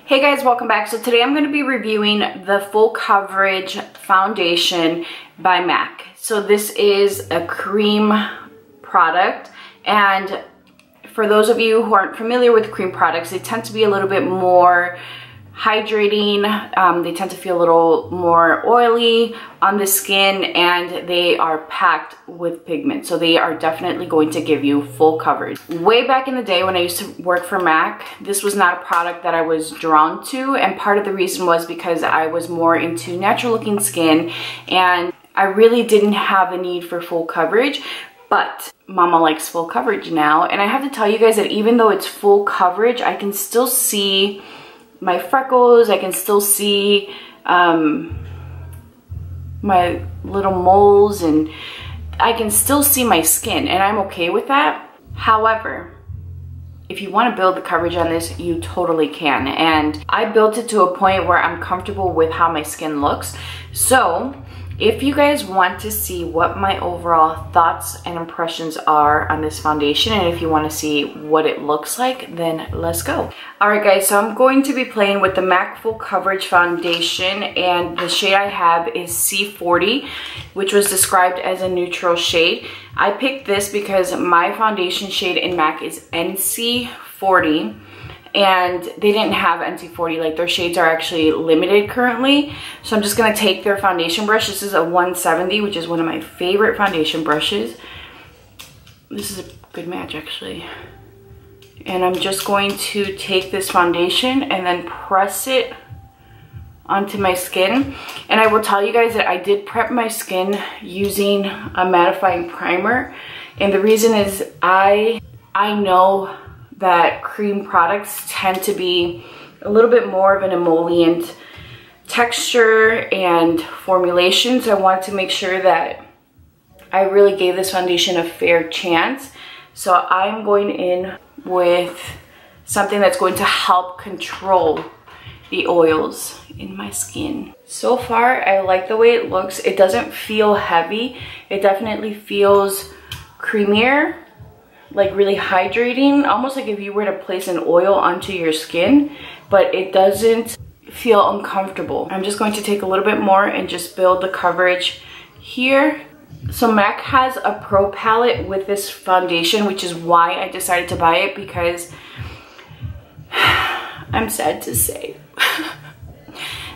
Hey guys, welcome back. So today I'm going to be reviewing the Full Coverage Foundation by MAC. So this is a cream product, and for those of you who aren't familiar with cream products, they tend to be a little bit more hydrating. They tend to feel a little more oily on the skin, and they are packed with pigment, so they are definitely going to give you full coverage. Way back in the day when I used to work for MAC, this was not a product that I was drawn to, and part of the reason was because I was more into natural looking skin and I really didn't have a need for full coverage. But mama likes full coverage now, and I have to tell you guys that even though it's full coverage, I can still see my freckles, I can still see my little moles, and I can still see my skin, and I'm okay with that. However, if you want to build the coverage on this, you totally can, and I built it to a point where I'm comfortable with how my skin looks. So if you guys want to see what my overall thoughts and impressions are on this foundation, and if you want to see what it looks like, then let's go. Alright guys, so I'm going to be playing with the MAC Full Coverage Foundation, and the shade I have is C40, which was described as a neutral shade. I picked this because my foundation shade in MAC is NC40. And they didn't have NC40, like their shades are actually limited currently. So I'm just gonna take their foundation brush. This is a 170, which is one of my favorite foundation brushes. This is a good match actually. And I'm just going to take this foundation and then press it onto my skin. And I will tell you guys that I did prep my skin using a mattifying primer. And the reason is I know that cream products tend to be a little bit more of an emollient texture and formulation, so I wanted to make sure that I really gave this foundation a fair chance. So I'm going in with something that's going to help control the oils in my skin. So far, I like the way it looks. It doesn't feel heavy. It definitely feels creamier, like really hydrating, almost like if you were to place an oil onto your skin, but it doesn't feel uncomfortable. I'm just going to take a little bit more and just build the coverage here. So MAC has a pro palette with this foundation, which is why I decided to buy it, because I'm sad to say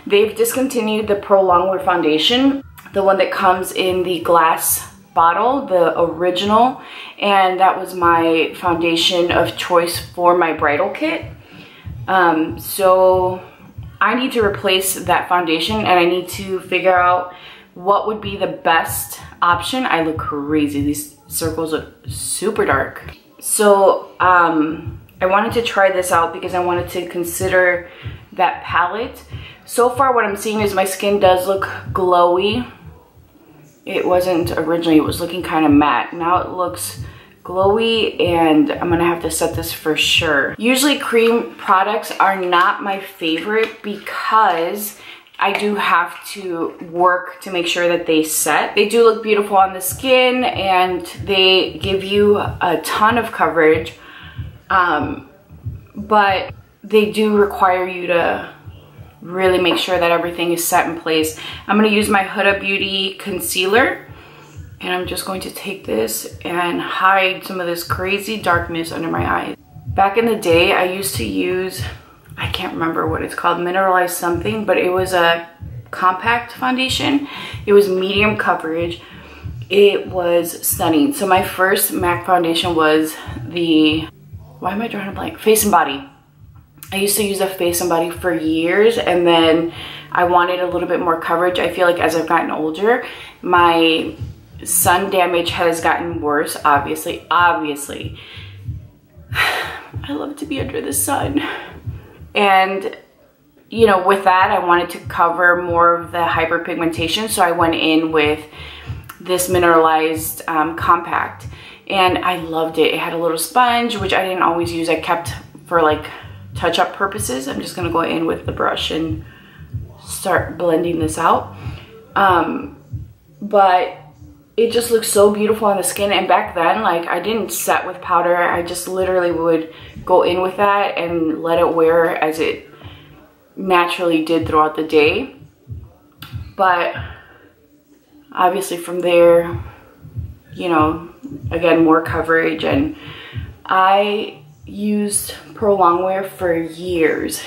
they've discontinued the Pro Longwear foundation, the one that comes in the glass bottle, the original, and that was my foundation of choice for my bridal kit. So I need to replace that foundation, and I need to figure out what would be the best option. I look crazy. These circles look super dark. So I wanted to try this out because I wanted to consider that palette. So far what I'm seeing is my skin does look glowy. It wasn't originally, it was looking kind of matte. Now it looks glowy, and I'm gonna have to set this for sure. Usually cream products are not my favorite because I do have to work to make sure that they set. They do look beautiful on the skin, and they give you a ton of coverage, but they do require you to really make sure that everything is set in place. I'm going to use my Huda Beauty concealer, and I'm just going to take this and hide some of this crazy darkness under my eyes. Back in the day, I used to use, I can't remember what it's called, Mineralized something, but it was a compact foundation. It was medium coverage. It was stunning. So my first MAC foundation was the, why am I drawing a blank? Face and Body. I used to use a Face and Body for years, and then I wanted a little bit more coverage. I feel like as I've gotten older, my sun damage has gotten worse, obviously. I love to be under the sun. And, you know, with that, I wanted to cover more of the hyperpigmentation, so I went in with this mineralized compact, and I loved it. It had a little sponge, which I didn't always use. I kept for like touch-up purposes. I'm just gonna go in with the brush and start blending this out. But it just looks so beautiful on the skin, and back then, like, I didn't set with powder. I just literally would go in with that and let it wear as it naturally did throughout the day. But obviously from there, you know, again, more coverage. And I used Pro Longwear for years,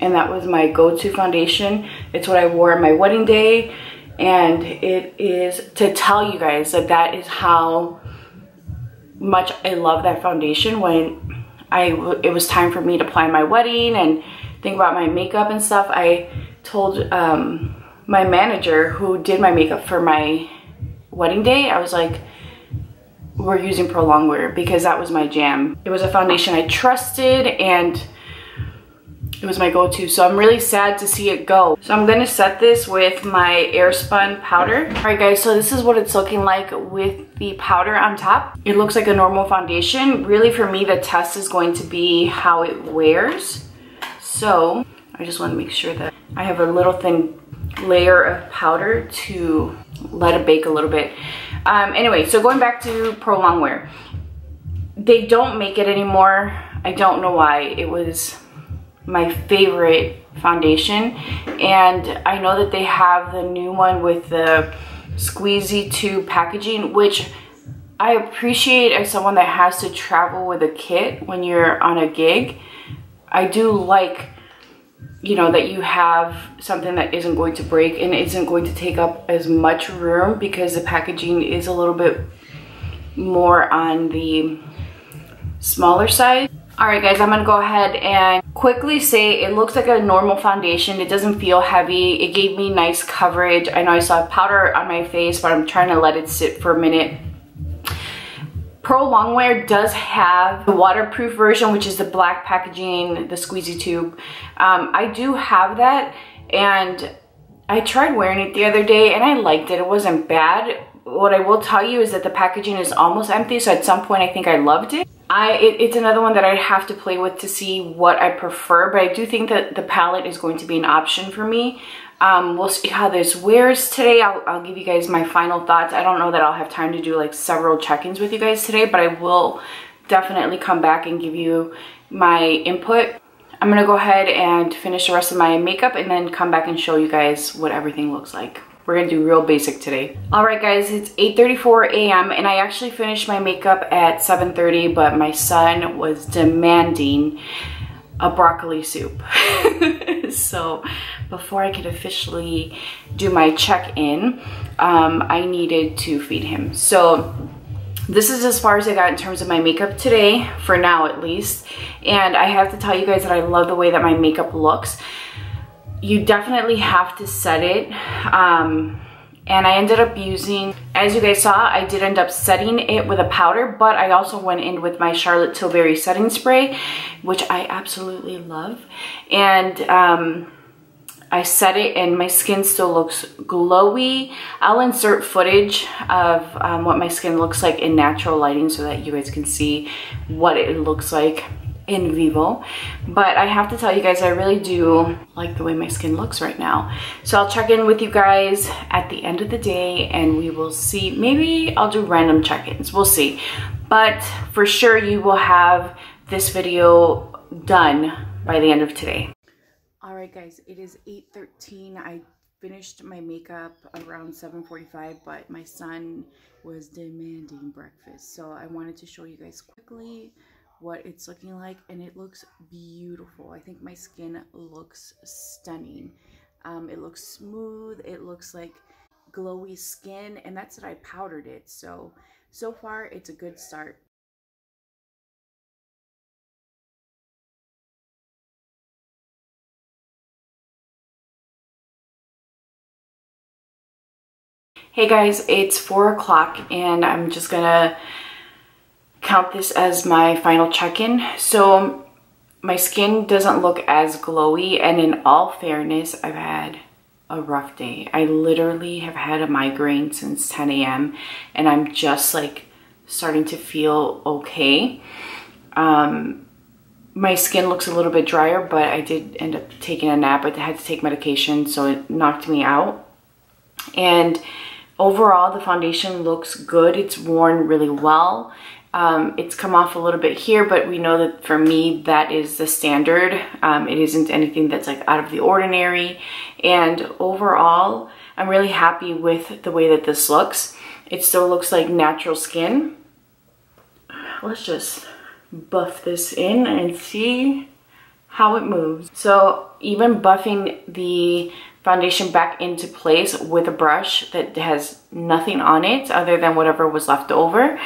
and that was my go-to foundation. It's what I wore on my wedding day, and it is to tell you guys that that is how much I love that foundation. When it was time for me to plan my wedding and think about my makeup and stuff, I told my manager who did my makeup for my wedding day, I was like, we're using Pro Longwear, because that was my jam. It was a foundation I trusted, and it was my go-to. So I'm really sad to see it go. So I'm gonna set this with my Airspun powder. All right guys, so this is what it's looking like with the powder on top. It looks like a normal foundation. Really, for me, the test is going to be how it wears. So I just want to make sure that I have a little thin layer of powder to let it bake a little bit. Anyway, so going back to Pro Longwear, they don't make it anymore. I don't know why. It was my favorite foundation, and I know that they have the new one with the squeezy tube packaging, which I appreciate as someone that has to travel with a kit when you're on a gig. I do like, you know, that you have something that isn't going to break and isn't going to take up as much room, because the packaging is a little bit more on the smaller side. All right guys, I'm gonna go ahead and quickly say it looks like a normal foundation. It doesn't feel heavy. It gave me nice coverage. I know I saw powder on my face, but I'm trying to let it sit for a minute. Pro Longwear does have the waterproof version, which is the black packaging, the squeezy tube. I do have that, and I tried wearing it the other day and I liked it. It wasn't bad. What I will tell you is that the packaging is almost empty, so at some point I think I loved it. It's another one that I'd have to play with to see what I prefer, but I do think that the palette is going to be an option for me. We'll see how this wears today. I'll give you guys my final thoughts. I don't know that I'll have time to do like several check-ins with you guys today, but I will definitely come back and give you my input. I'm gonna go ahead and finish the rest of my makeup and then come back and show you guys what everything looks like. We're gonna do real basic today. All right guys, it's 8:34 a.m. and I actually finished my makeup at 7:30, but my son was demanding a broccoli soup. So before I could officially do my check-in, I needed to feed him. So this is as far as I got in terms of my makeup today, for now at least. And I have to tell you guys that I love the way that my makeup looks. You definitely have to set it. And I ended up using, as you guys saw, I did end up setting it with a powder, but I also went in with my Charlotte Tilbury setting spray, which I absolutely love. And I set it and my skin still looks glowy. I'll insert footage of what my skin looks like in natural lighting so that you guys can see what it looks like in vivo. But I have to tell you guys, I really do like the way my skin looks right now. So I'll check in with you guys at the end of the day and we will see. Maybe I'll do random check-ins, we'll see. But for sure you will have this video done by the end of today. All right guys, it is 8:13. I finished my makeup around 7:45, but my son was demanding breakfast. So I wanted to show you guys quickly what it's looking like, and it looks beautiful. I think my skin looks stunning. It looks smooth, it looks like glowy skin, and that's that I powdered it. So far it's a good start. Hey guys, it's 4 o'clock and I'm just gonna count this as my final check-in. So my skin doesn't look as glowy, and in all fairness, I've had a rough day. I literally have had a migraine since 10 a.m. and I'm just like starting to feel okay. My skin looks a little bit drier, but I did end up taking a nap. I had to take medication, so it knocked me out. And overall, the foundation looks good. It's worn really well. It's come off a little bit here, but we know that for me, that is the standard. It isn't anything that's like out of the ordinary. And overall, I'm really happy with the way that this looks. It still looks like natural skin. Let's just buff this in and see how it moves. So even buffing the foundation back into place with a brush that has nothing on it other than whatever was left over,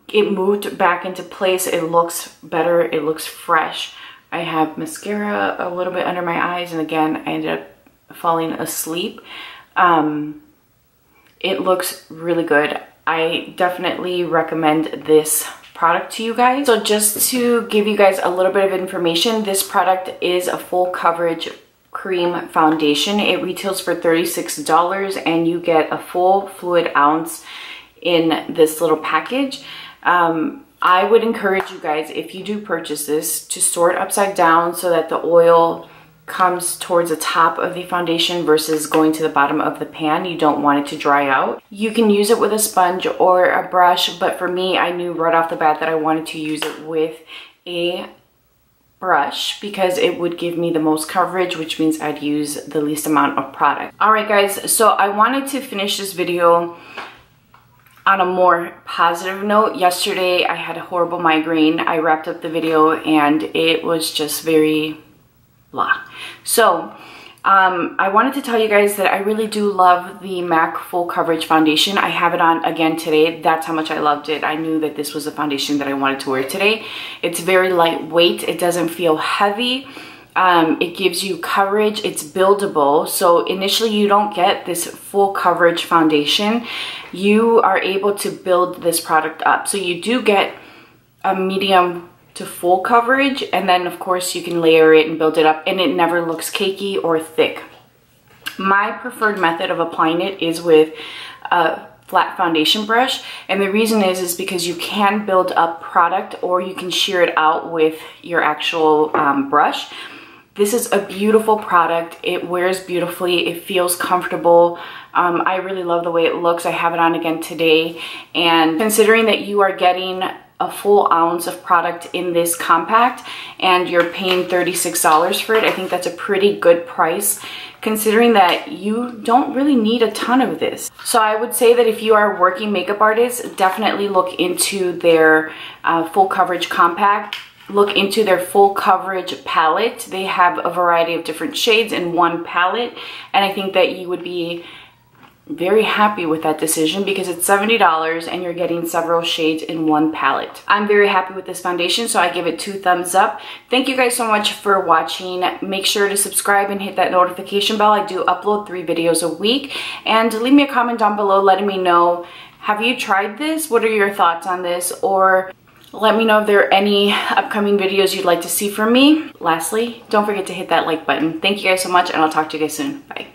it moved back into place. It looks better. It looks fresh. I have mascara a little bit under my eyes, and again, I ended up falling asleep. It looks really good. I definitely recommend this product to you guys. So just to give you guys a little bit of information, this product is a full coverage cream foundation. It retails for $36 and you get a full fluid ounce in this little package. I would encourage you guys, if you do purchase this, to store it upside down so that the oil comes towards the top of the foundation versus going to the bottom of the pan. You don't want it to dry out. You can use it with a sponge or a brush, but for me, I knew right off the bat that I wanted to use it with a brush because it would give me the most coverage, which means I'd use the least amount of product. All right, guys, so I wanted to finish this video on a more positive note. Yesterday, I had a horrible migraine. I wrapped up the video and it was just very blah. So I wanted to tell you guys that I really do love the MAC Full Coverage Foundation. I have it on again today. That's how much I loved it. I knew that this was a foundation that I wanted to wear today. It's very lightweight. It doesn't feel heavy. It gives you coverage. It's buildable. So initially you don't get this full coverage foundation. You are able to build this product up. So you do get a medium to full coverage, and then of course you can layer it and build it up, and it never looks cakey or thick. My preferred method of applying it is with a flat foundation brush, and the reason is because you can build up product or you can shear it out with your actual brush. This is a beautiful product. It wears beautifully. It feels comfortable. I really love the way it looks. I have it on again today, and considering that you are getting a full ounce of product in this compact and you're paying $36 for it, I think that's a pretty good price considering that you don't really need a ton of this. So I would say that if you are a working makeup artist, definitely look into their full coverage compact. Look into their full coverage palette. They have a variety of different shades in one palette, and I think that you would be very happy with that decision because it's $70 and you're getting several shades in one palette. I'm very happy with this foundation, so I give it 2 thumbs up. Thank you guys so much for watching. Make sure to subscribe and hit that notification bell. I do upload 3 videos a week, and leave me a comment down below letting me know, have you tried this? What are your thoughts on this? Or let me know if there are any upcoming videos you'd like to see from me. Lastly, don't forget to hit that like button. Thank you guys so much, and I'll talk to you guys soon. Bye.